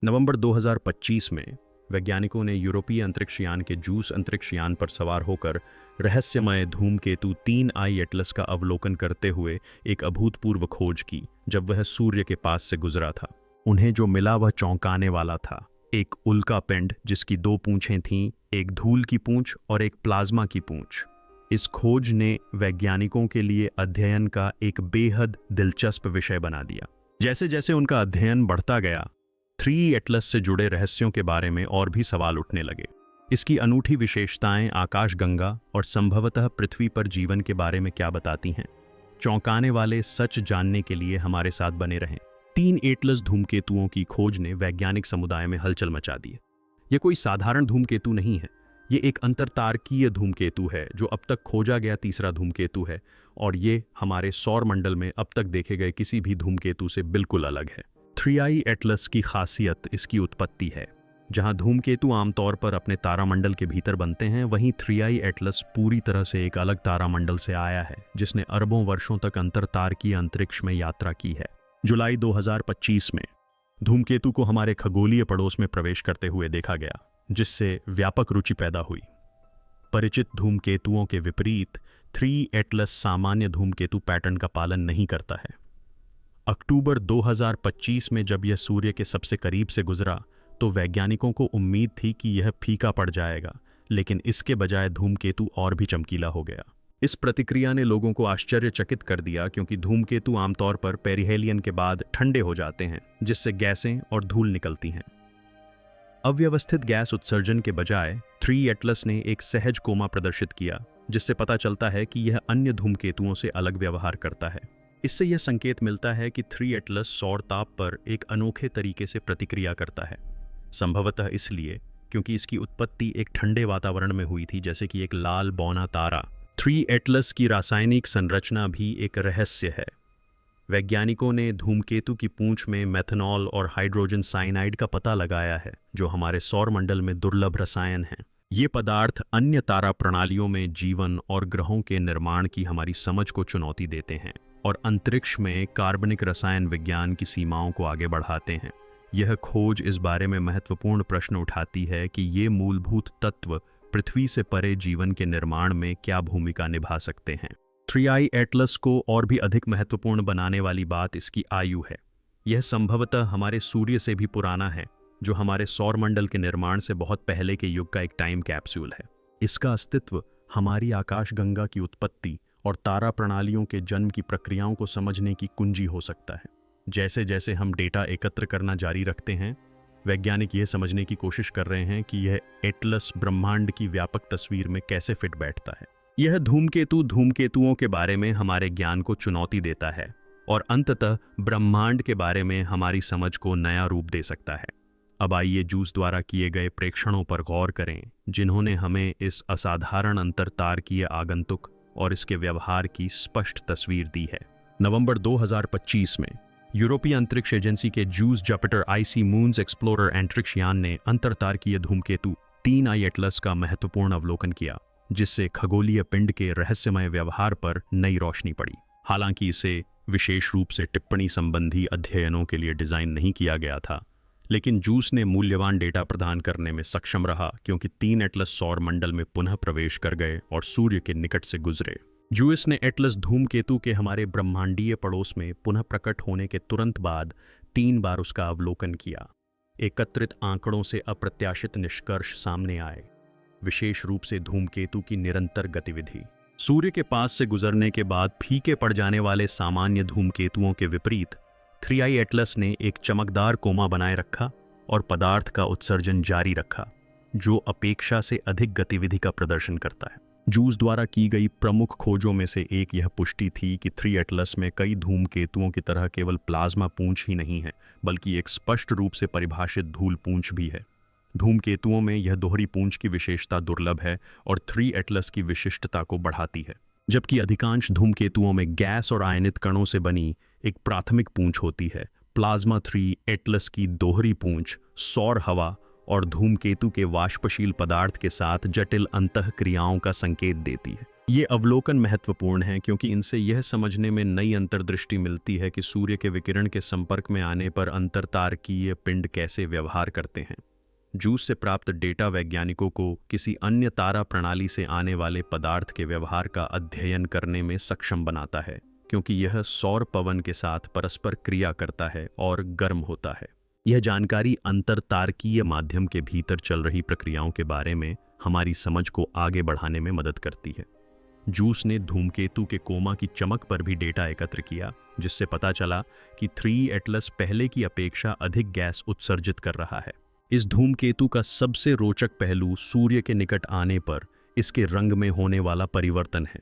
नवंबर 2025 में वैज्ञानिकों ने यूरोपीय अंतरिक्ष यान के जूस अंतरिक्ष यान पर सवार होकर रहस्यमय धूमकेतु 3I एटलस का अवलोकन करते हुए एक अभूतपूर्व खोज की जब वह सूर्य के पास से गुजरा था। उन्हें जो मिला वह चौंकाने वाला था। एक उल्का पिंड जिसकी 2 पूंछें थीं, एक धूल की पूंछ और एक प्लाज्मा की पूंछ। इस खोज ने वैज्ञानिकों के लिए अध्ययन का एक बेहद दिलचस्प विषय बना दिया। जैसे जैसे उनका अध्ययन बढ़ता गया, 3 एटलस से जुड़े रहस्यों के बारे में और भी सवाल उठने लगे। इसकी अनूठी विशेषताएं आकाशगंगा और संभवतः पृथ्वी पर जीवन के बारे में क्या बताती हैं? चौंकाने वाले सच जानने के लिए हमारे साथ बने रहें। 3 एटलस धूमकेतुओं की खोज ने वैज्ञानिक समुदाय में हलचल मचा दी है। यह कोई साधारण धूमकेतु नहीं है। ये एक अंतरतारकीय धूमकेतु है जो अब तक खोजा गया तीसरा धूमकेतु है, और ये हमारे सौर मंडल में अब तक देखे गए किसी भी धूमकेतु से बिल्कुल अलग है। 3I एटलस की खासियत इसकी उत्पत्ति है। जहां धूमकेतु आमतौर पर अपने तारामंडल के भीतर बनते हैं, वहीं 3I एटलस पूरी तरह से एक अलग तारामंडल से आया है जिसने अरबों वर्षों तक अंतरतारकीय अंतरिक्ष में यात्रा की है। जुलाई 2025 में धूमकेतु को हमारे खगोलीय पड़ोस में प्रवेश करते हुए देखा गया, जिससे व्यापक रुचि पैदा हुई। परिचित धूमकेतुओं के विपरीत 3 एटलस सामान्य धूमकेतु पैटर्न का पालन नहीं करता है। अक्टूबर 2025 में जब यह सूर्य के सबसे करीब से गुजरा तो वैज्ञानिकों को उम्मीद थी कि यह फीका पड़ जाएगा, लेकिन इसके बजाय धूमकेतु और भी चमकीला हो गया। इस प्रतिक्रिया ने लोगों को आश्चर्यचकित कर दिया, क्योंकि धूमकेतु आमतौर पर पेरिहेलियन के बाद ठंडे हो जाते हैं, जिससे गैसें और धूल निकलती हैं। अव्यवस्थित गैस उत्सर्जन के बजाय 3 एटलस ने एक सहज कोमा प्रदर्शित किया, जिससे पता चलता है कि यह अन्य धूमकेतुओं से अलग व्यवहार करता है। इससे यह संकेत मिलता है कि 3 एटलस सौर ताप पर एक अनोखे तरीके से प्रतिक्रिया करता है। संभवतः इसलिए क्योंकि इसकी उत्पत्ति एक ठंडे वातावरण में हुई थी, जैसे कि एक लाल बौना तारा। 3 एटलस की रासायनिक संरचना भी एक रहस्य है। वैज्ञानिकों ने धूमकेतु की पूंछ में मेथनॉल और हाइड्रोजन साइनाइड का पता लगाया है, जो हमारे सौर मंडल में दुर्लभ रसायन हैं। ये पदार्थ अन्य तारा प्रणालियों में जीवन और ग्रहों के निर्माण की हमारी समझ को चुनौती देते हैं और अंतरिक्ष में कार्बनिक रसायन विज्ञान की सीमाओं को आगे बढ़ाते हैं। यह खोज इस बारे में महत्वपूर्ण प्रश्न उठाती है कि ये मूलभूत तत्व पृथ्वी से परे जीवन के निर्माण में क्या भूमिका निभा सकते हैं। 3I एटलस को और भी अधिक महत्वपूर्ण बनाने वाली बात इसकी आयु है। यह संभवतः हमारे सूर्य से भी पुराना है, जो हमारे सौर मंडल के निर्माण से बहुत पहले के युग का एक टाइम कैप्सूल है। इसका अस्तित्व हमारी आकाशगंगा की उत्पत्ति और तारा प्रणालियों के जन्म की प्रक्रियाओं को समझने की कुंजी हो सकता है। जैसे जैसे हम डेटा एकत्र करना जारी रखते हैं, वैज्ञानिक यह समझने की कोशिश कर रहे हैं कि यह एटलस ब्रह्मांड की व्यापक तस्वीर में कैसे फिट बैठता है। यह धूमकेतु धूमकेतुओं के बारे में हमारे ज्ञान को चुनौती देता है और अंततः ब्रह्मांड के बारे में हमारी समझ को नया रूप दे सकता है। अब आइए जूस द्वारा किए गए प्रेक्षणों पर गौर करें, जिन्होंने हमें इस असाधारण अंतरतारकीय आगंतुक और इसके व्यवहार की स्पष्ट तस्वीर दी है। नवंबर 2025 में यूरोपीय अंतरिक्ष एजेंसी के juice Jupiter IC moons explorer अंतरिक्ष यान ने अंतरतारकीय धूमकेतु 3I एटलस का महत्वपूर्ण अवलोकन किया, जिससे खगोलीय पिंड के रहस्यमय व्यवहार पर नई रोशनी पड़ी। हालांकि इसे विशेष रूप से टिप्पणी संबंधी अध्ययनों के लिए डिजाइन नहीं किया गया था, लेकिन जूस ने मूल्यवान डेटा प्रदान करने में सक्षम रहा, क्योंकि 3 एटलस सौर मंडल में पुनः प्रवेश कर गए और सूर्य के निकट से गुजरे। जूस ने एटलस धूमकेतु के हमारे ब्रह्मांडीय पड़ोस में पुनः प्रकट होने के तुरंत बाद 3 बार उसका अवलोकन किया। एकत्रित आंकड़ों से अप्रत्याशित निष्कर्ष सामने आए, विशेष रूप से धूमकेतु की निरंतर गतिविधि। सूर्य के पास से गुजरने के बाद फीके पड़ जाने वाले सामान्य धूमकेतुओं के विपरीत 3I एटलस ने एक चमकदार कोमा बनाए रखा और पदार्थ का उत्सर्जन जारी रखा, जो अपेक्षा से अधिक गतिविधि का प्रदर्शन करता है। जूस द्वारा की गई प्रमुख खोजों में से एक यह पुष्टि थी कि 3 एटलस में कई धूमकेतुओं की तरह केवल प्लाज्मा पूंछ ही नहीं है, बल्कि एक स्पष्ट रूप से परिभाषित धूल पूंछ भी है। धूमकेतुओं में यह दोहरी पूंछ की विशेषता दुर्लभ है और 3 एटलस की विशिष्टता को बढ़ाती है। जबकि अधिकांश धूमकेतुओं में गैस और आयनित कणों से बनी एक प्राथमिक पूंछ होती है, प्लाज्मा 3 एटलस की दोहरी पूंछ सौर हवा और धूमकेतु के वाष्पशील पदार्थ के साथ जटिल अंतःक्रियाओं का संकेत देती है। ये अवलोकन महत्वपूर्ण है क्योंकि इनसे यह समझने में नई अंतर्दृष्टि मिलती है कि सूर्य के विकिरण के संपर्क में आने पर अंतरतारकीय पिंड कैसे व्यवहार करते हैं। जूस से प्राप्त डेटा वैज्ञानिकों को किसी अन्य तारा प्रणाली से आने वाले पदार्थ के व्यवहार का अध्ययन करने में सक्षम बनाता है, क्योंकि यह सौर पवन के साथ परस्पर क्रिया करता है और गर्म होता है। यह जानकारी अंतरतारकीय माध्यम के भीतर चल रही प्रक्रियाओं के बारे में हमारी समझ को आगे बढ़ाने में मदद करती है। जूस ने धूमकेतु के कोमा की चमक पर भी डेटा एकत्र किया, जिससे पता चला कि 3 एटलस पहले की अपेक्षा अधिक गैस उत्सर्जित कर रहा है। इस धूमकेतु का सबसे रोचक पहलू सूर्य के निकट आने पर इसके रंग में होने वाला परिवर्तन है।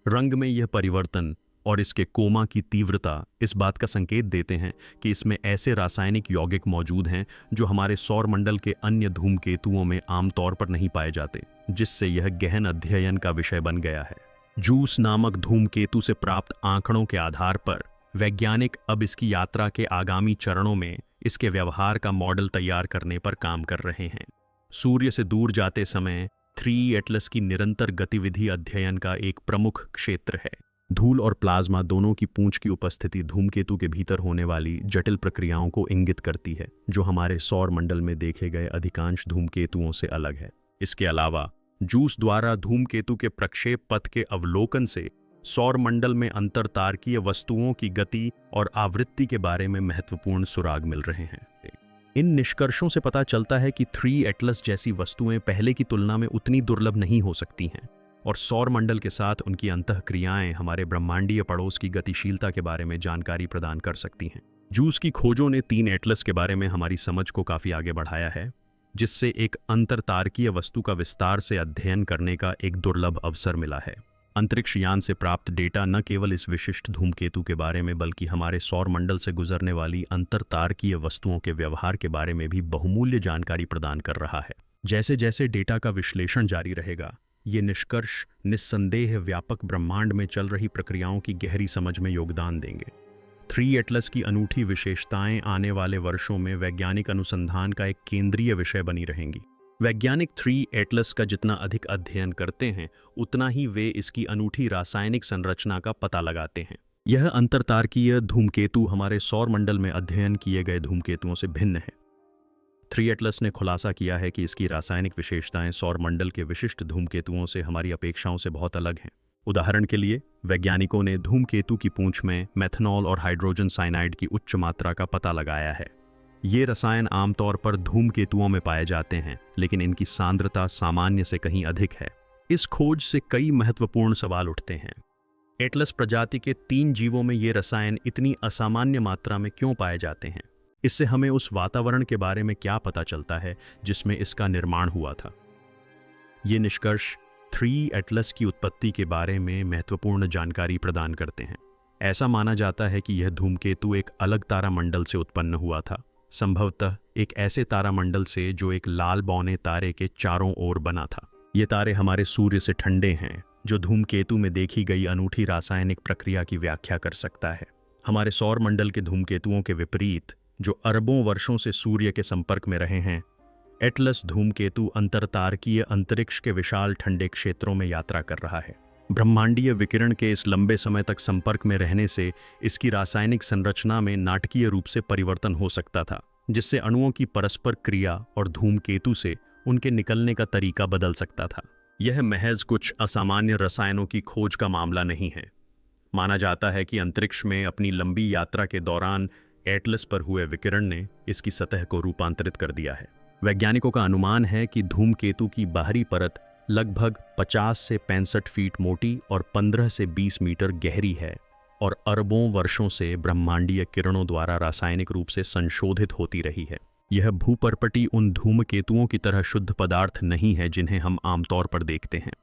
रंग में यह परिवर्तन और इसके कोमा की तीव्रता इस बात का संकेत देते हैं कि इसमें ऐसे रासायनिक यौगिक मौजूद हैं जो हमारे सौर मंडल के अन्य धूमकेतुओं में आमतौर पर नहीं पाए जाते, जिससे यह गहन अध्ययन का विषय बन गया है। जूस नामक धूमकेतु से प्राप्त आंकड़ों के आधार पर वैज्ञानिक अब इसकी यात्रा के आगामी चरणों में इसके व्यवहार का मॉडल तैयार करने पर काम कर रहे हैं। सूर्य से दूर जाते समय 3 एटलस की निरंतर गतिविधि अध्ययन का एक प्रमुख क्षेत्र है। धूल और प्लाज्मा दोनों की पूंछ की उपस्थिति धूमकेतु के भीतर होने वाली जटिल प्रक्रियाओं को इंगित करती है, जो हमारे सौर मंडल में देखे गए अधिकांश धूमकेतुओं से अलग है। इसके अलावा जूस द्वारा धूमकेतु के प्रक्षेप पथ के अवलोकन से सौर मंडल में अंतरतारकीय वस्तुओं की गति और आवृत्ति के बारे में महत्वपूर्ण सुराग मिल रहे हैं। इन निष्कर्षों से पता चलता है कि 3 एटलस जैसी वस्तुएं पहले की तुलना में उतनी दुर्लभ नहीं हो सकती हैं, और सौर मंडल के साथ उनकी अंतःक्रियाएं हमारे ब्रह्मांडीय पड़ोस की गतिशीलता के बारे में जानकारी प्रदान कर सकती हैं। जूस की खोजों ने 3 एटलस के बारे में हमारी समझ को काफी आगे बढ़ाया है, जिससे एक अंतरतारकीय वस्तु का विस्तार से अध्ययन करने का एक दुर्लभ अवसर मिला है। अंतरिक्ष यान से प्राप्त डेटा न केवल इस विशिष्ट धूमकेतु के बारे में बल्कि हमारे सौर मंडल से गुजरने वाली अंतरतारकीय वस्तुओं के व्यवहार के बारे में भी बहुमूल्य जानकारी प्रदान कर रहा है। जैसे जैसे डेटा का विश्लेषण जारी रहेगा, ये निष्कर्ष निस्संदेह व्यापक ब्रह्मांड में चल रही प्रक्रियाओं की गहरी समझ में योगदान देंगे। 3 एटलस की अनूठी विशेषताएं आने वाले वर्षों में वैज्ञानिक अनुसंधान का एक केंद्रीय विषय बनी रहेंगी। वैज्ञानिक 3 एटलस का जितना अधिक अध्ययन करते हैं, उतना ही वे इसकी अनूठी रासायनिक संरचना का पता लगाते हैं। यह अंतरतारकीय धूमकेतु हमारे सौर मंडल में अध्ययन किए गए धूमकेतुओं से भिन्न है। 3 एटलस ने खुलासा किया है कि इसकी रासायनिक विशेषताएं सौर मंडल के विशिष्ट धूमकेतुओं से हमारी अपेक्षाओं से बहुत अलग हैं। उदाहरण के लिए, वैज्ञानिकों ने धूमकेतु की पूंछ में मेथनॉल और हाइड्रोजन साइनाइड की उच्च मात्रा का पता लगाया है। ये रसायन आमतौर पर धूमकेतुओं में पाए जाते हैं, लेकिन इनकी सांद्रता सामान्य से कहीं अधिक है। इस खोज से कई महत्वपूर्ण सवाल उठते हैं। एटलस प्रजाति के 3 जीवों में ये रसायन इतनी असामान्य मात्रा में क्यों पाए जाते हैं? इससे हमें उस वातावरण के बारे में क्या पता चलता है जिसमें इसका निर्माण हुआ था? ये निष्कर्ष 3 एटलस की उत्पत्ति के बारे में महत्वपूर्ण जानकारी प्रदान करते हैं। ऐसा माना जाता है कि यह धूमकेतु एक अलग तारामंडल से उत्पन्न हुआ था, संभवतः एक ऐसे तारामंडल से जो एक लाल बौने तारे के चारों ओर बना था। ये तारे हमारे सूर्य से ठंडे हैं, जो धूमकेतु में देखी गई अनूठी रासायनिक प्रक्रिया की व्याख्या कर सकता है। हमारे सौर मंडल के धूमकेतुओं के विपरीत, जो अरबों वर्षों से सूर्य के संपर्क में रहे हैं, एटलस धूमकेतु अंतरतारकीय अंतरिक्ष के विशाल ठंडे क्षेत्रों में यात्रा कर रहा है। ब्रह्मांडीय विकिरण के इस लंबे समय तक संपर्क में रहने से इसकी रासायनिक संरचना में नाटकीय रूप से परिवर्तन हो सकता था, जिससे अणुओं की परस्पर क्रिया और धूमकेतु से उनके निकलने का तरीका बदल सकता था। यह महज कुछ असामान्य रसायनों की खोज का मामला नहीं है। माना जाता है कि अंतरिक्ष में अपनी लंबी यात्रा के दौरान एटलस पर हुए विकिरण ने इसकी सतह को रूपांतरित कर दिया है। वैज्ञानिकों का अनुमान है कि धूमकेतु की बाहरी परत लगभग 50 से 65 फीट मोटी और 15 से 20 मीटर गहरी है और अरबों वर्षों से ब्रह्मांडीय किरणों द्वारा रासायनिक रूप से संशोधित होती रही है। यह भूपर्पटी उन धूमकेतुओं की तरह शुद्ध पदार्थ नहीं है जिन्हें हम आमतौर पर देखते हैं।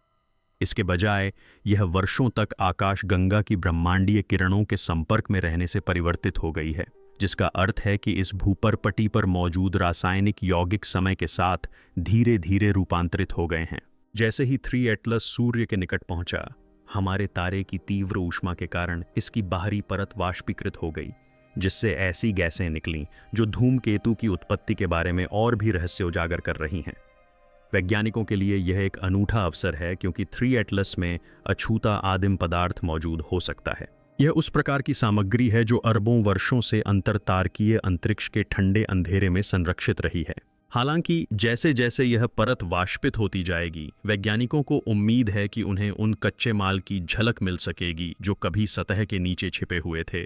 इसके बजाय यह वर्षों तक आकाशगंगा की ब्रह्मांडीय किरणों के संपर्क में रहने से परिवर्तित हो गई है, जिसका अर्थ है कि इस भूपर्पटी पर मौजूद रासायनिक यौगिक समय के साथ धीरे धीरे रूपांतरित हो गए हैं। जैसे ही 3 एटलस सूर्य के निकट पहुंचा, हमारे तारे की तीव्र ऊष्मा के कारण इसकी बाहरी परत वाष्पीकृत हो गई, जिससे ऐसी गैसें निकलीं जो धूमकेतु की उत्पत्ति के बारे में और भी रहस्य उजागर कर रही हैं। वैज्ञानिकों के लिए यह एक अनूठा अवसर है क्योंकि 3 एटलस में अछूता आदिम पदार्थ मौजूद हो सकता है। यह उस प्रकार की सामग्री है जो अरबों वर्षों से अंतरतारकीय अंतरिक्ष के ठंडे अंधेरे में संरक्षित रही है। हालांकि जैसे जैसे यह परत वाष्पित होती जाएगी, वैज्ञानिकों को उम्मीद है कि उन्हें उन कच्चे माल की झलक मिल सकेगी जो कभी सतह के नीचे छिपे हुए थे,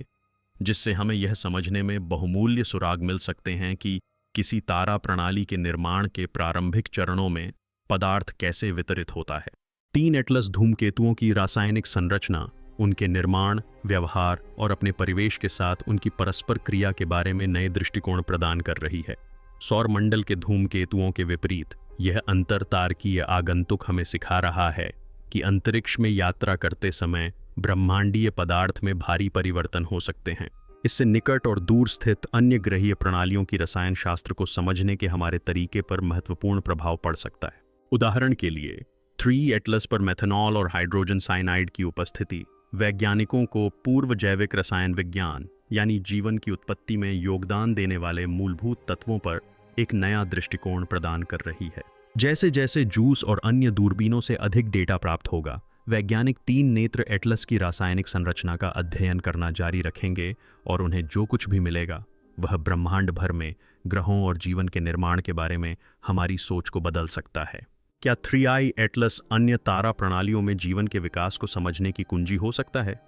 जिससे हमें यह समझने में बहुमूल्य सुराग मिल सकते हैं कि किसी तारा प्रणाली के निर्माण के प्रारंभिक चरणों में पदार्थ कैसे वितरित होता है। 3 एटलस धूमकेतुओं की रासायनिक संरचना, उनके निर्माण, व्यवहार और अपने परिवेश के साथ उनकी परस्पर क्रिया के बारे में नए दृष्टिकोण प्रदान कर रही है। सौरमंडल के धूमकेतुओं के विपरीत यह अंतरतारकीय आगंतुक हमें सिखा रहा है कि अंतरिक्ष में यात्रा करते समय ब्रह्मांडीय पदार्थ में भारी परिवर्तन हो सकते हैं। इससे निकट और दूर स्थित अन्य ग्रहीय प्रणालियों की रसायन शास्त्र को समझने के हमारे तरीके पर महत्वपूर्ण प्रभाव पड़ सकता है। उदाहरण के लिए 3 एटलस पर मेथनॉल और हाइड्रोजन साइनाइड की उपस्थिति वैज्ञानिकों को पूर्व जैविक रसायन विज्ञान यानी जीवन की उत्पत्ति में योगदान देने वाले मूलभूत तत्वों पर एक नया दृष्टिकोण प्रदान कर रही है। जैसे जैसे जूस और अन्य दूरबीनों से अधिक डेटा प्राप्त होगा, वैज्ञानिक 3 नेत्र एटलस की रासायनिक संरचना का अध्ययन करना जारी रखेंगे और उन्हें जो कुछ भी मिलेगा वह ब्रह्मांड भर में ग्रहों और जीवन के निर्माण के बारे में हमारी सोच को बदल सकता है। क्या 3i एटलस अन्य तारा प्रणालियों में जीवन के विकास को समझने की कुंजी हो सकता है?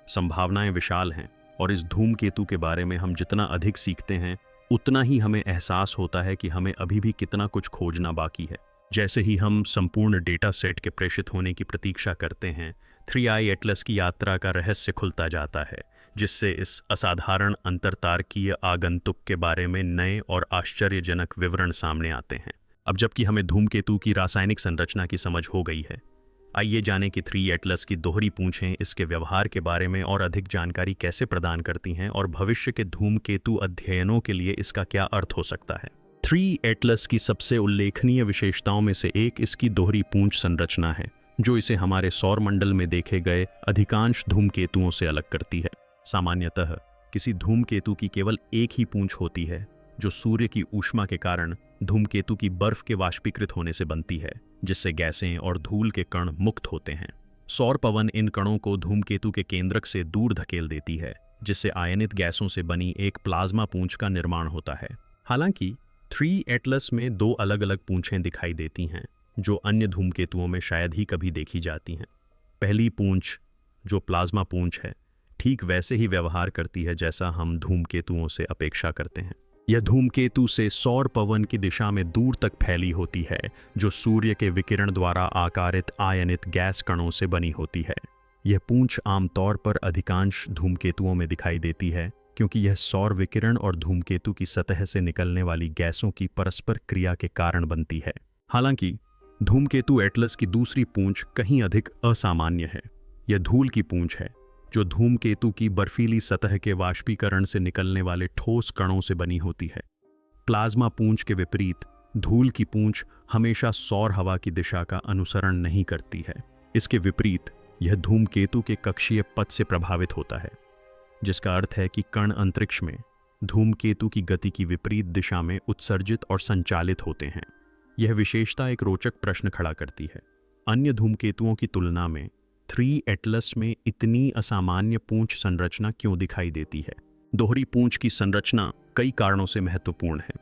संभावनाएं विशाल हैं और इस धूमकेतु के बारे में हम जितना अधिक सीखते हैं, उतना ही हमें एहसास होता है कि हमें अभी भी कितना कुछ खोजना बाकी है। जैसे ही हम संपूर्ण डेटा सेट के प्रेषित होने की प्रतीक्षा करते हैं, 3i एटलस की यात्रा का रहस्य खुलता जाता है, जिससे इस असाधारण अंतरतारकीय आगंतुक के बारे में नए और आश्चर्यजनक विवरण सामने आते हैं। अब जबकि हमें धूमकेतु की रासायनिक संरचना की समझ हो गई है, आइए जानें कि 3 एटलस की दोहरी पूंछें इसके व्यवहार के बारे में और अधिक जानकारी कैसे प्रदान करती हैं और भविष्य के धूमकेतु अध्ययनों के लिए इसका क्या अर्थ हो सकता है। 3 एटलस की सबसे उल्लेखनीय विशेषताओं में से एक इसकी दोहरी पूंछ संरचना है, जो इसे हमारे सौरमंडल में देखे गए अधिकांश धूमकेतुओं से अलग करती है। सामान्यतः किसी धूमकेतु की केवल एक ही पूंछ होती है, जो सूर्य की ऊष्मा के कारण धूमकेतु की बर्फ के वाष्पीकृत होने से बनती है, जिससे गैसें और धूल के कण मुक्त होते हैं। सौर पवन इन कणों को धूमकेतु के केंद्रक से दूर धकेल देती है, जिससे आयनित गैसों से बनी एक प्लाज्मा पूंछ का निर्माण होता है। हालांकि 3 एटलस में 2 अलग अलग पूंछें दिखाई देती हैं, जो अन्य धूमकेतुओं में शायद ही कभी देखी जाती हैं। पहली पूंछ, जो प्लाज्मा पूंछ है, ठीक वैसे ही व्यवहार करती है जैसा हम धूमकेतुओं से अपेक्षा करते हैं। यह धूमकेतु से सौर पवन की दिशा में दूर तक फैली होती है, जो सूर्य के विकिरण द्वारा आकारित आयनित गैस कणों से बनी होती है। यह पूंछ आमतौर पर अधिकांश धूमकेतुओं में दिखाई देती है, क्योंकि यह सौर विकिरण और धूमकेतु की सतह से निकलने वाली गैसों की परस्पर क्रिया के कारण बनती है। हालांकि धूमकेतु एटलस की दूसरी पूंछ कहीं अधिक असामान्य है। यह धूल की पूंछ है, जो धूमकेतु की बर्फीली सतह के वाष्पीकरण से निकलने वाले ठोस कणों से बनी होती है। प्लाज्मा पूंछ के विपरीत धूल की पूंछ हमेशा सौर हवा की दिशा का अनुसरण नहीं करती है। इसके विपरीत यह धूमकेतु के कक्षीय पथ से प्रभावित होता है, जिसका अर्थ है कि कण अंतरिक्ष में धूमकेतु की गति की विपरीत दिशा में उत्सर्जित और संचालित होते हैं। यह विशेषता एक रोचक प्रश्न खड़ा करती है। अन्य धूमकेतुओं की तुलना में 3 एटलस में इतनी असामान्य पूंछ संरचना क्यों दिखाई देती है? दोहरी पूंछ की संरचना कई कारणों से महत्वपूर्ण है।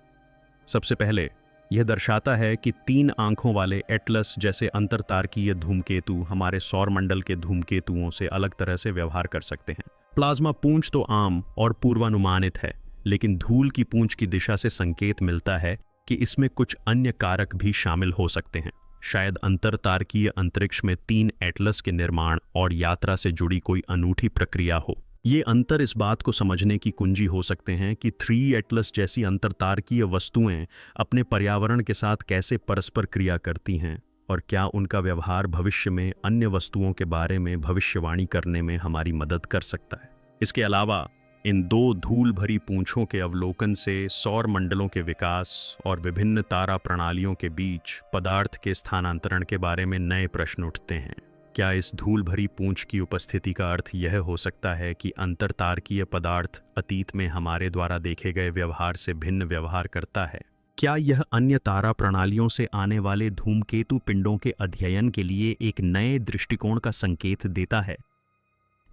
सबसे पहले यह दर्शाता है कि 3 आंखों वाले एटलस जैसे अंतरतारकीय धूमकेतु हमारे सौरमंडल के धूमकेतुओं से अलग तरह से व्यवहार कर सकते हैं। प्लाज्मा पूंछ तो आम और पूर्वानुमानित है, लेकिन धूल की पूंछ की दिशा से संकेत मिलता है कि इसमें कुछ अन्य कारक भी शामिल हो सकते हैं। शायद अंतरतारकीय अंतरिक्ष में 3 एटलस के निर्माण और यात्रा से जुड़ी कोई अनूठी प्रक्रिया हो। ये अंतर इस बात को समझने की कुंजी हो सकते हैं कि 3 एटलस जैसी अंतरतारकीय वस्तुएं अपने पर्यावरण के साथ कैसे परस्पर क्रिया करती हैं और क्या उनका व्यवहार भविष्य में अन्य वस्तुओं के बारे में भविष्यवाणी करने में हमारी मदद कर सकता है। इसके अलावा इन 2 धूल भरी पूंछों के अवलोकन से सौर मंडलों के विकास और विभिन्न तारा प्रणालियों के बीच पदार्थ के स्थानांतरण के बारे में नए प्रश्न उठते हैं। क्या इस धूल भरी पूंछ की उपस्थिति का अर्थ यह हो सकता है कि अंतरतारकीय पदार्थ अतीत में हमारे द्वारा देखे गए व्यवहार से भिन्न व्यवहार करता है? क्या यह अन्य तारा प्रणालियों से आने वाले धूमकेतु पिंडों के अध्ययन के लिए एक नए दृष्टिकोण का संकेत देता है?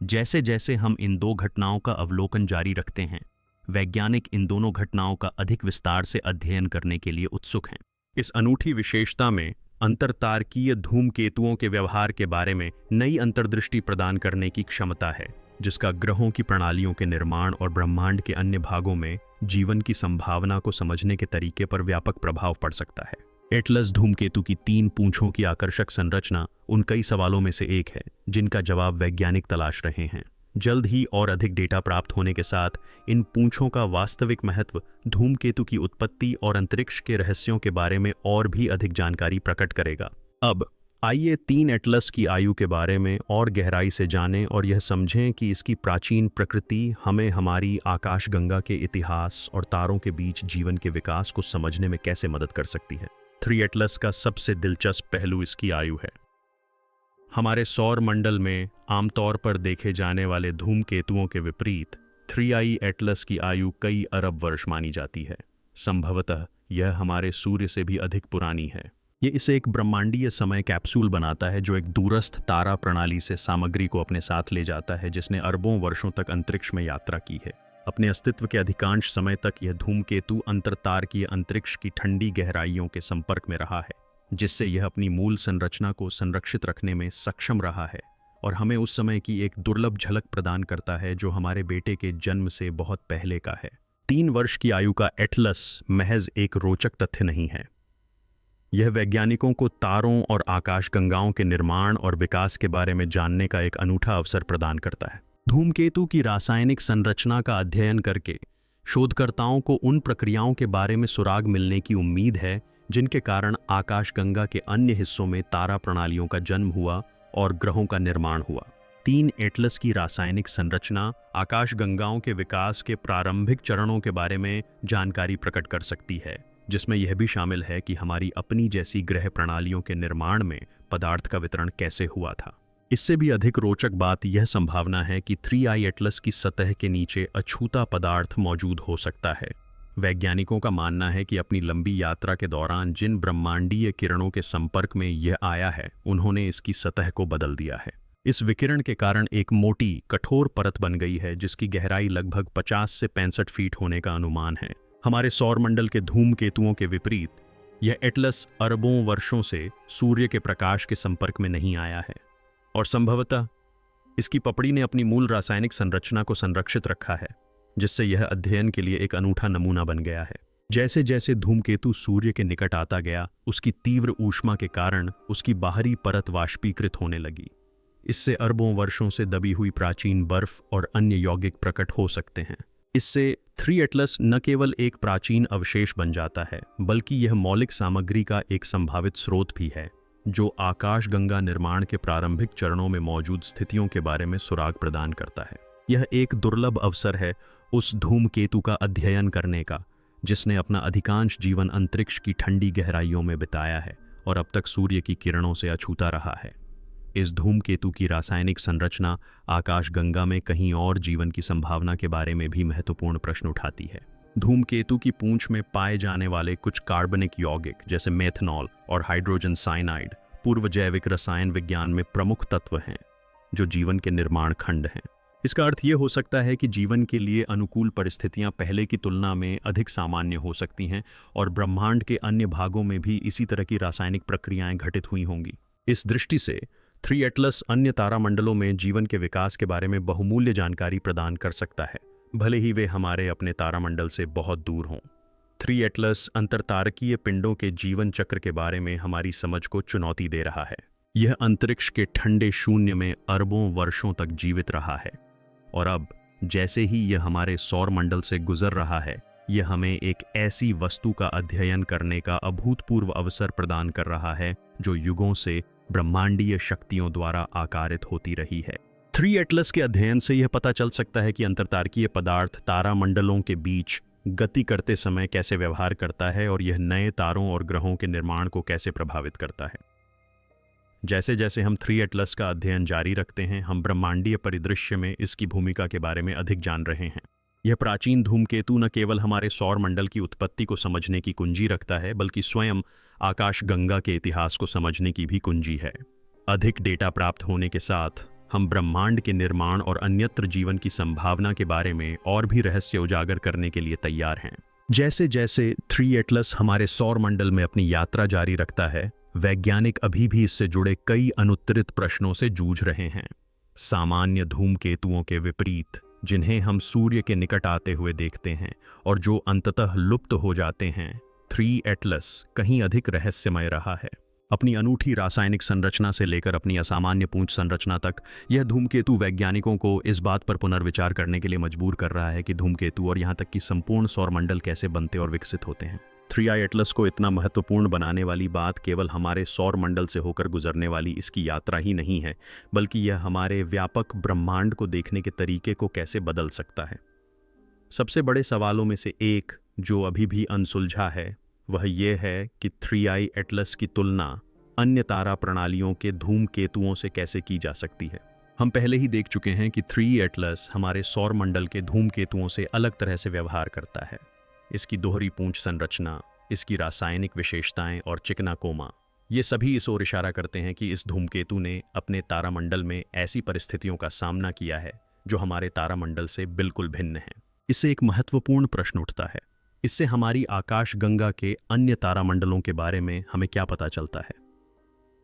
जैसे जैसे हम इन दो घटनाओं का अवलोकन जारी रखते हैं, वैज्ञानिक इन दोनों घटनाओं का अधिक विस्तार से अध्ययन करने के लिए उत्सुक हैं। इस अनूठी विशेषता में अंतरतारकीय धूमकेतुओं के व्यवहार के बारे में नई अंतर्दृष्टि प्रदान करने की क्षमता है, जिसका ग्रहों की प्रणालियों के निर्माण और ब्रह्मांड के अन्य भागों में जीवन की संभावना को समझने के तरीके पर व्यापक प्रभाव पड़ सकता है। एटलस धूमकेतु की 3 पूंछों की आकर्षक संरचना उन कई सवालों में से एक है जिनका जवाब वैज्ञानिक तलाश रहे हैं। जल्द ही और अधिक डेटा प्राप्त होने के साथ इन पूंछों का वास्तविक महत्व, धूमकेतु की उत्पत्ति और अंतरिक्ष के रहस्यों के बारे में और भी अधिक जानकारी प्रकट करेगा। अब आइए 3 एटलस की आयु के बारे में और गहराई से जानें और यह समझें कि इसकी प्राचीन प्रकृति हमें हमारी आकाशगंगा के इतिहास और तारों के बीच जीवन के विकास को समझने में कैसे मदद कर सकती है। 3 एटलस का सबसे दिलचस्प पहलू इसकी आयु है। हमारे सौर मंडल में आमतौर पर देखे जाने वाले धूमकेतुओं के विपरीत 3I एटलस की आयु कई अरब वर्ष मानी जाती है। संभवतः यह हमारे सूर्य से भी अधिक पुरानी है। ये इसे एक ब्रह्मांडीय समय कैप्सूल बनाता है जो एक दूरस्थ तारा प्रणाली से सामग्री को अपने साथ ले जाता है, जिसने अरबों वर्षों तक अंतरिक्ष में यात्रा की है। अपने अस्तित्व के अधिकांश समय तक यह धूमकेतु अंतरतारकीय अंतरिक्ष की ठंडी गहराइयों के संपर्क में रहा है, जिससे यह अपनी मूल संरचना को संरक्षित रखने में सक्षम रहा है और हमें उस समय की एक दुर्लभ झलक प्रदान करता है जो हमारे बेटे के जन्म से बहुत पहले का है। 3 वर्ष की आयु का एटलस महज एक रोचक तथ्य नहीं है। यह वैज्ञानिकों को तारों और आकाशगंगाओं के निर्माण और विकास के बारे में जानने का एक अनूठा अवसर प्रदान करता है। धूमकेतु की रासायनिक संरचना का अध्ययन करके शोधकर्ताओं को उन प्रक्रियाओं के बारे में सुराग मिलने की उम्मीद है जिनके कारण आकाशगंगा के अन्य हिस्सों में तारा प्रणालियों का जन्म हुआ और ग्रहों का निर्माण हुआ। 3 एटलस की रासायनिक संरचना आकाशगंगाओं के विकास के प्रारंभिक चरणों के बारे में जानकारी प्रकट कर सकती है, जिसमें यह भी शामिल है कि हमारी अपनी जैसी ग्रह प्रणालियों के निर्माण में पदार्थ का वितरण कैसे हुआ था। इससे भी अधिक रोचक बात यह संभावना है कि 3I एटलस की सतह के नीचे अछूता पदार्थ मौजूद हो सकता है। वैज्ञानिकों का मानना है कि अपनी लंबी यात्रा के दौरान जिन ब्रह्मांडीय किरणों के संपर्क में यह आया है, उन्होंने इसकी सतह को बदल दिया है। इस विकिरण के कारण एक मोटी, कठोर परत बन गई है जिसकी गहराई लगभग 50 से 65 फीट होने का अनुमान है। हमारे सौरमंडल के धूमकेतुओं के विपरीत यह एटलस अरबों वर्षों से सूर्य के प्रकाश के संपर्क में नहीं आया है और संभवतः इसकी पपड़ी ने अपनी मूल रासायनिक संरचना को संरक्षित रखा है, जिससे यह अध्ययन के लिए एक अनूठा नमूना बन गया है। जैसे जैसे धूमकेतु सूर्य के निकट आता गया, उसकी तीव्र ऊष्मा के कारण उसकी बाहरी परत वाष्पीकृत होने लगी। इससे अरबों वर्षों से दबी हुई प्राचीन बर्फ और अन्य यौगिक प्रकट हो सकते हैं। इससे 3 एटलस न केवल एक प्राचीन अवशेष बन जाता है, बल्कि यह मौलिक सामग्री का एक संभावित स्रोत भी है, जो आकाशगंगा निर्माण के प्रारंभिक चरणों में मौजूद स्थितियों के बारे में सुराग प्रदान करता है। यह एक दुर्लभ अवसर है उस धूमकेतु का अध्ययन करने का, जिसने अपना अधिकांश जीवन अंतरिक्ष की ठंडी गहराइयों में बिताया है और अब तक सूर्य की किरणों से अछूता रहा है। इस धूमकेतु की रासायनिक संरचना आकाशगंगा में कहीं और जीवन की संभावना के बारे में भी महत्वपूर्ण प्रश्न उठाती है। धूमकेतु की पूंछ में पाए जाने वाले कुछ कार्बनिक यौगिक जैसे मेथनॉल और हाइड्रोजन साइनाइड पूर्व जैविक रसायन विज्ञान में प्रमुख तत्व हैं, जो जीवन के निर्माण खंड हैं। इसका अर्थ यह हो सकता है कि जीवन के लिए अनुकूल परिस्थितियां पहले की तुलना में अधिक सामान्य हो सकती हैं और ब्रह्मांड के अन्य भागों में भी इसी तरह की रासायनिक प्रक्रियाएं घटित हुई होंगी। इस दृष्टि से 3 एटलस अन्य तारामंडलों में जीवन के विकास के बारे में बहुमूल्य जानकारी प्रदान कर सकता है, भले ही वे हमारे अपने तारामंडल से बहुत दूर हों। 3 एटलस अंतरतारकीय पिंडों के जीवन चक्र के बारे में हमारी समझ को चुनौती दे रहा है। यह अंतरिक्ष के ठंडे शून्य में अरबों वर्षों तक जीवित रहा है और अब जैसे ही यह हमारे सौर मंडल से गुजर रहा है, यह हमें एक ऐसी वस्तु का अध्ययन करने का अभूतपूर्व अवसर प्रदान कर रहा है जो युगों से ब्रह्मांडीय शक्तियों द्वारा आकारित होती रही है। 3 एटलस के अध्ययन से यह पता चल सकता है कि अंतरतारकीय पदार्थ तारामंडलों के बीच गति करते समय कैसे व्यवहार करता है और यह नए तारों और ग्रहों के निर्माण को कैसे प्रभावित करता है। जैसे जैसे हम 3 एटलस का अध्ययन जारी रखते हैं, हम ब्रह्मांडीय परिदृश्य में इसकी भूमिका के बारे में अधिक जान रहे हैं। यह प्राचीन धूमकेतु न केवल हमारे सौर मंडल की उत्पत्ति को समझने की कुंजी रखता है, बल्कि स्वयं आकाशगंगा के इतिहास को समझने की भी कुंजी है। अधिक डेटा प्राप्त होने के साथ हम ब्रह्मांड के निर्माण और अन्यत्र जीवन की संभावना के बारे में और भी रहस्य उजागर करने के लिए तैयार हैं। जैसे जैसे 3 एटलस हमारे सौर मंडल में अपनी यात्रा जारी रखता है, वैज्ञानिक अभी भी इससे जुड़े कई अनुत्तरित प्रश्नों से जूझ रहे हैं। सामान्य धूमकेतुओं के विपरीत, जिन्हें हम सूर्य के निकट आते हुए देखते हैं और जो अंततः लुप्त हो जाते हैं, 3 एटलस कहीं अधिक रहस्यमय रहा है। अपनी अनूठी रासायनिक संरचना से लेकर अपनी असामान्य पूंछ संरचना तक, यह धूमकेतु वैज्ञानिकों को इस बात पर पुनर्विचार करने के लिए मजबूर कर रहा है कि धूमकेतु और यहाँ तक कि संपूर्ण सौरमंडल कैसे बनते और विकसित होते हैं। 3i एटलस को इतना महत्वपूर्ण बनाने वाली बात केवल हमारे सौर मंडल से होकर गुजरने वाली इसकी यात्रा ही नहीं है, बल्कि यह हमारे व्यापक ब्रह्मांड को देखने के तरीके को कैसे बदल सकता है। सबसे बड़े सवालों में से एक जो अभी भी अनसुलझा है, वह यह है कि 3i एटलस की तुलना अन्य तारा प्रणालियों के धूमकेतुओं से कैसे की जा सकती है। हम पहले ही देख चुके हैं कि 3 एटलस हमारे सौर मंडल के धूमकेतुओं से अलग तरह से व्यवहार करता है। इसकी दोहरी पूंछ संरचना, इसकी रासायनिक विशेषताएं और चिकना कोमा, ये सभी इस ओर इशारा करते हैं कि इस धूमकेतु ने अपने तारामंडल में ऐसी परिस्थितियों का सामना किया है जो हमारे तारामंडल से बिल्कुल भिन्न हैं। इससे एक महत्वपूर्ण प्रश्न उठता है, इससे हमारी आकाशगंगा के अन्य तारामंडलों के बारे में हमें क्या पता चलता है?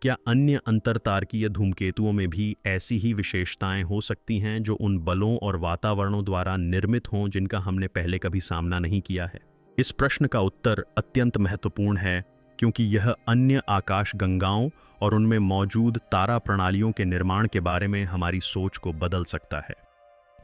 क्या अन्य अंतरतारकीय धूमकेतुओं में भी ऐसी ही विशेषताएं हो सकती हैं जो उन बलों और वातावरणों द्वारा निर्मित हों जिनका हमने पहले कभी सामना नहीं किया है? इस प्रश्न का उत्तर अत्यंत महत्वपूर्ण है, क्योंकि यह अन्य आकाशगंगाओं और उनमें मौजूद तारा प्रणालियों के निर्माण के बारे में हमारी सोच को बदल सकता है।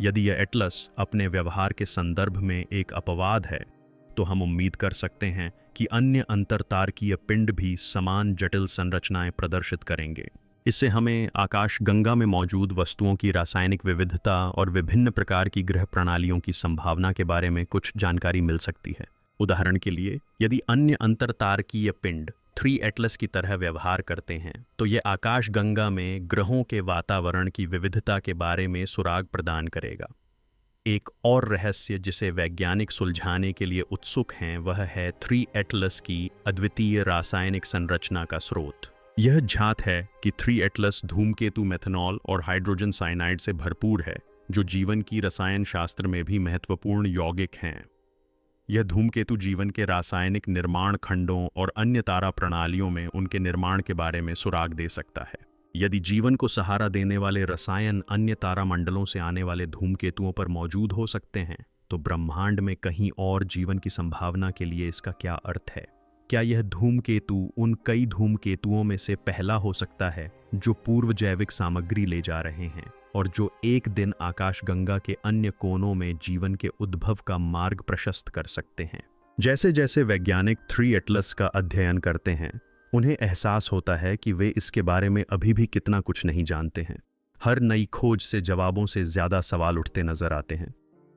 यदि यह एटलस अपने व्यवहार के संदर्भ में एक अपवाद है, तो हम उम्मीद कर सकते हैं कि अन्य अंतरतारकीय पिंड भी समान जटिल संरचनाएं प्रदर्शित करेंगे। इससे हमें आकाशगंगा में मौजूद वस्तुओं की रासायनिक विविधता और विभिन्न प्रकार की ग्रह प्रणालियों की संभावना के बारे में कुछ जानकारी मिल सकती है। उदाहरण के लिए, यदि अन्य अंतरतारकीय पिंड 3 एटलस की तरह व्यवहार करते हैं, तो यह आकाशगंगा में ग्रहों के वातावरण की विविधता के बारे में सुराग प्रदान करेगा। एक और रहस्य जिसे वैज्ञानिक सुलझाने के लिए उत्सुक हैं, वह है 3 एटलस की अद्वितीय रासायनिक संरचना का स्रोत। यह झात है कि 3 एटलस धूमकेतु मेथनॉल और हाइड्रोजन साइनाइड से भरपूर है, जो जीवन की रसायन शास्त्र में भी महत्वपूर्ण यौगिक हैं। यह धूमकेतु जीवन के रासायनिक निर्माण खंडों और अन्य तारा प्रणालियों में उनके निर्माण के बारे में सुराग दे सकता है। यदि जीवन को सहारा देने वाले रसायन अन्य तारामंडलों से आने वाले धूमकेतुओं पर मौजूद हो सकते हैं, तो ब्रह्मांड में कहीं और जीवन की संभावना के लिए इसका क्या अर्थ है? क्या यह धूमकेतु उन कई धूमकेतुओं में से पहला हो सकता है जो पूर्व जैविक सामग्री ले जा रहे हैं और जो एक दिन आकाशगंगा के अन्य कोनों में जीवन के उद्भव का मार्ग प्रशस्त कर सकते हैं? जैसे जैसे वैज्ञानिक 3 एटलस का अध्ययन करते हैं, उन्हें एहसास होता है कि वे इसके बारे में अभी भी कितना कुछ नहीं जानते हैं। हर नई खोज से जवाबों से ज्यादा सवाल उठते नजर आते हैं,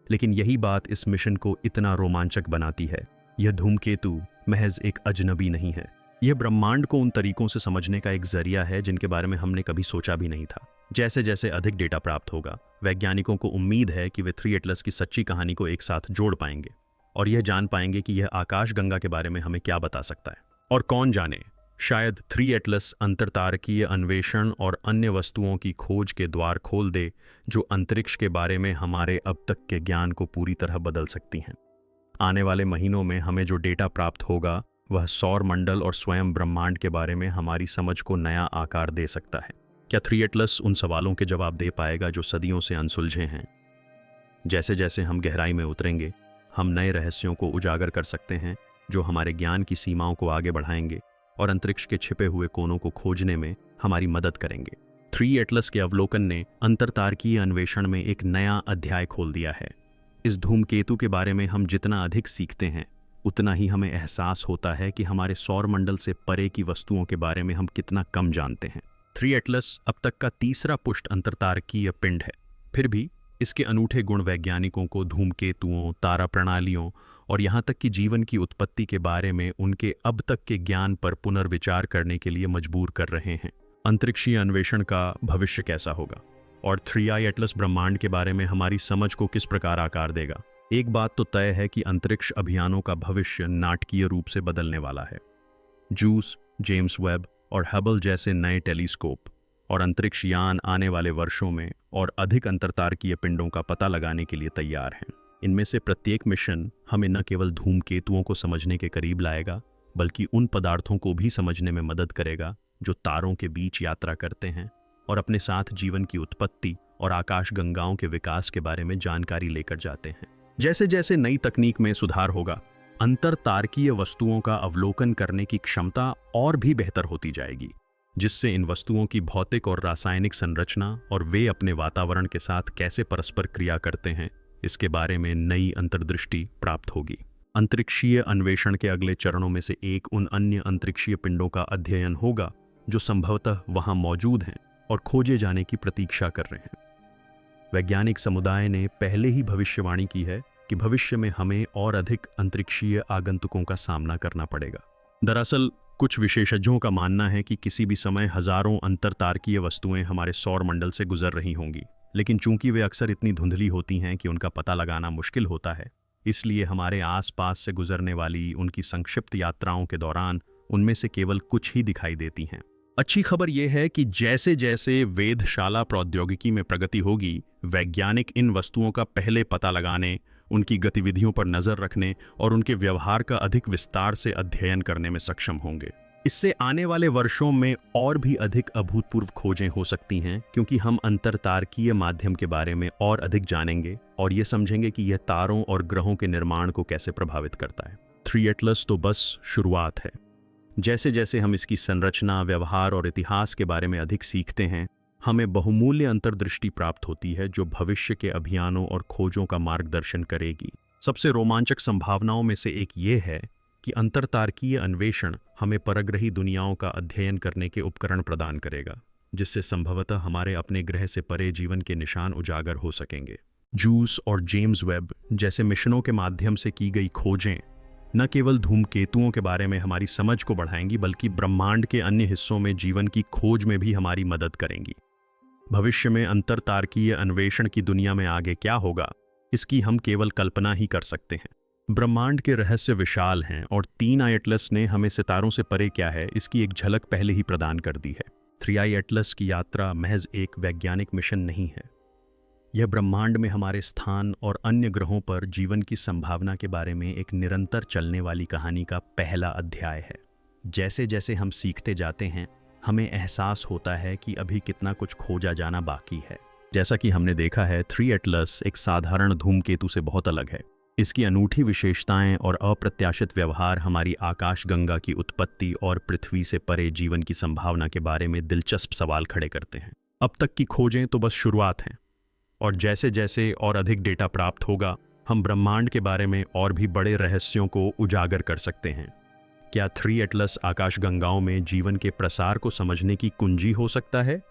लेकिन यही बात इस मिशन को इतना रोमांचक बनाती है। यह धूमकेतु महज एक अजनबी नहीं है, यह ब्रह्मांड को उन तरीकों से समझने का एक जरिया है जिनके बारे में हमने कभी सोचा भी नहीं था। जैसे जैसे अधिक डेटा प्राप्त होगा, वैज्ञानिकों को उम्मीद है कि वे 3 एटलस की सच्ची कहानी को एक साथ जोड़ पाएंगे और यह जान पाएंगे कि यह आकाशगंगा के बारे में हमें क्या बता सकता है। और कौन जाने, शायद 3 एटलस अंतरतारकीय अन्वेषण और अन्य वस्तुओं की खोज के द्वार खोल दे जो अंतरिक्ष के बारे में हमारे अब तक के ज्ञान को पूरी तरह बदल सकती हैं। आने वाले महीनों में हमें जो डेटा प्राप्त होगा, वह सौर मंडल और स्वयं ब्रह्मांड के बारे में हमारी समझ को नया आकार दे सकता है। क्या 3 एटलस उन सवालों के जवाब दे पाएगा जो सदियों से अनसुलझे हैं? जैसे जैसे हम गहराई में उतरेंगे, हम नए रहस्यों को उजागर कर सकते हैं जो हमारे ज्ञान की सीमाओं को आगे बढ़ाएंगे और अंतरिक्ष के छिपे हुए कोनों को खोजने में हमारी मदद करेंगे। 3 एटलस के अवलोकन ने अंतरतारकीय अन्वेषण में एक नया अध्याय खोल दिया है। इस धूमकेतु के बारे में हम जितना अधिक सीखते हैं, उतना ही हमें एहसास होता है कि हमारे सौर मंडल से परे की वस्तुओं के बारे में हम कितना कम जानते हैं। 3 एटलस अब तक का तीसरा पुष्ट अंतरतारकीय पिंड है, फिर भी इसके अनूठे गुण वैज्ञानिकों को धूमकेतुओं, तारा प्रणालियों और यहाँ तक कि जीवन की उत्पत्ति के बारे में उनके अब तक के ज्ञान पर पुनर्विचार करने के लिए मजबूर कर रहे हैं। अंतरिक्षीय अन्वेषण का भविष्य कैसा होगा और 3i एटलस ब्रह्मांड के बारे में हमारी समझ को किस प्रकार आकार देगा, एक बात तो तय है कि अंतरिक्ष अभियानों का भविष्य नाटकीय रूप से बदलने वाला है। जूस, जेम्स वेब और हबल जैसे नए टेलीस्कोप और अंतरिक्ष यान आने वाले वर्षों में और अधिक अंतरतारकीय पिंडों का पता लगाने के लिए तैयार हैं। इनमें से प्रत्येक मिशन हमें न केवल धूमकेतुओं को समझने के करीब लाएगा, बल्कि उन पदार्थों को भी समझने में मदद करेगा जो तारों के बीच यात्रा करते हैं और अपने साथ जीवन की उत्पत्ति और आकाश गंगाओं के विकास के बारे में जानकारी लेकर जाते हैं। जैसे जैसे नई तकनीक में सुधार होगा, अंतरतारकीय वस्तुओं का अवलोकन करने की क्षमता और भी बेहतर होती जाएगी, जिससे इन वस्तुओं की भौतिक और रासायनिक संरचना और वे अपने वातावरण के साथ कैसे परस्पर क्रिया करते हैं, इसके बारे में नई अंतर्दृष्टि प्राप्त होगी। अंतरिक्षीय अन्वेषण के अगले चरणों में से एक उन अन्य अंतरिक्षीय पिंडों का अध्ययन होगा जो संभवतः वहां मौजूद हैं और खोजे जाने की प्रतीक्षा कर रहे हैं। वैज्ञानिक समुदाय ने पहले ही भविष्यवाणी की है कि भविष्य में हमें और अधिक अंतरिक्षीय आगंतुकों का सामना करना पड़ेगा। दरअसल कुछ विशेषज्ञों का मानना है कि किसी भी समय हजारों अंतरतारकीय वस्तुएं हमारे सौर मंडल से गुजर रही होंगी, लेकिन चूंकि वे अक्सर इतनी धुंधली होती हैं कि उनका पता लगाना मुश्किल होता है, इसलिए हमारे आसपास से गुजरने वाली उनकी संक्षिप्त यात्राओं के दौरान उनमें से केवल कुछ ही दिखाई देती हैं। अच्छी खबर यह है कि जैसे जैसे वेधशाला प्रौद्योगिकी में प्रगति होगी, वैज्ञानिक इन वस्तुओं का पहले पता लगाने, उनकी गतिविधियों पर नजर रखने और उनके व्यवहार का अधिक विस्तार से अध्ययन करने में सक्षम होंगे। इससे आने वाले वर्षों में और भी अधिक अभूतपूर्व खोजें हो सकती हैं, क्योंकि हम अंतरतारकीय माध्यम के बारे में और अधिक जानेंगे और ये समझेंगे कि यह तारों और ग्रहों के निर्माण को कैसे प्रभावित करता है। 3 एटलस तो बस शुरुआत है। जैसे जैसे हम इसकी संरचना, व्यवहार और इतिहास के बारे में अधिक सीखते हैं, हमें बहुमूल्य अंतर्दृष्टि प्राप्त होती है जो भविष्य के अभियानों और खोजों का मार्गदर्शन करेगी। सबसे रोमांचक संभावनाओं में से एक ये है कि अंतरतारकीय अन्वेषण हमें परग्रही दुनियाओं का अध्ययन करने के उपकरण प्रदान करेगा, जिससे संभवतः हमारे अपने ग्रह से परे जीवन के निशान उजागर हो सकेंगे। जूस और जेम्स वेब जैसे मिशनों के माध्यम से की गई खोजें न केवल धूमकेतुओं के बारे में हमारी समझ को बढ़ाएंगी, बल्कि ब्रह्मांड के अन्य हिस्सों में जीवन की खोज में भी हमारी मदद करेंगी। भविष्य में अंतरतारकीय अन्वेषण की दुनिया में आगे क्या होगा, इसकी हम केवल कल्पना ही कर सकते हैं। ब्रह्मांड के रहस्य विशाल हैं और 3 आई एटलस ने हमें सितारों से परे क्या है इसकी एक झलक पहले ही प्रदान कर दी है। 3 आई एटलस की यात्रा महज एक वैज्ञानिक मिशन नहीं है, यह ब्रह्मांड में हमारे स्थान और अन्य ग्रहों पर जीवन की संभावना के बारे में एक निरंतर चलने वाली कहानी का पहला अध्याय है। जैसे जैसे हम सीखते जाते हैं, हमें एहसास होता है कि अभी कितना कुछ खोजा जाना बाकी है। जैसा कि हमने देखा है, 3 एटलस एक साधारण धूमकेतु से बहुत अलग है। इसकी अनूठी विशेषताएं और अप्रत्याशित व्यवहार हमारी आकाशगंगा की उत्पत्ति और पृथ्वी से परे जीवन की संभावना के बारे में दिलचस्प सवाल खड़े करते हैं। अब तक की खोजें तो बस शुरुआत हैं, और जैसे जैसे और अधिक डेटा प्राप्त होगा, हम ब्रह्मांड के बारे में और भी बड़े रहस्यों को उजागर कर सकते हैं। क्या 3 एटलस आकाशगंगाओं में जीवन के प्रसार को समझने की कुंजी हो सकता है,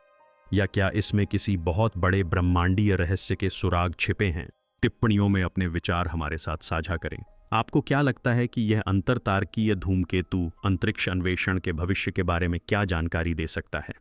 या क्या इसमें किसी बहुत बड़े ब्रह्मांडीय रहस्य के सुराग छिपे हैं? टिप्पणियों में अपने विचार हमारे साथ साझा करें। आपको क्या लगता है कि यह अंतरतारकीय धूमकेतु अंतरिक्ष अन्वेषण के भविष्य के बारे में क्या जानकारी दे सकता है?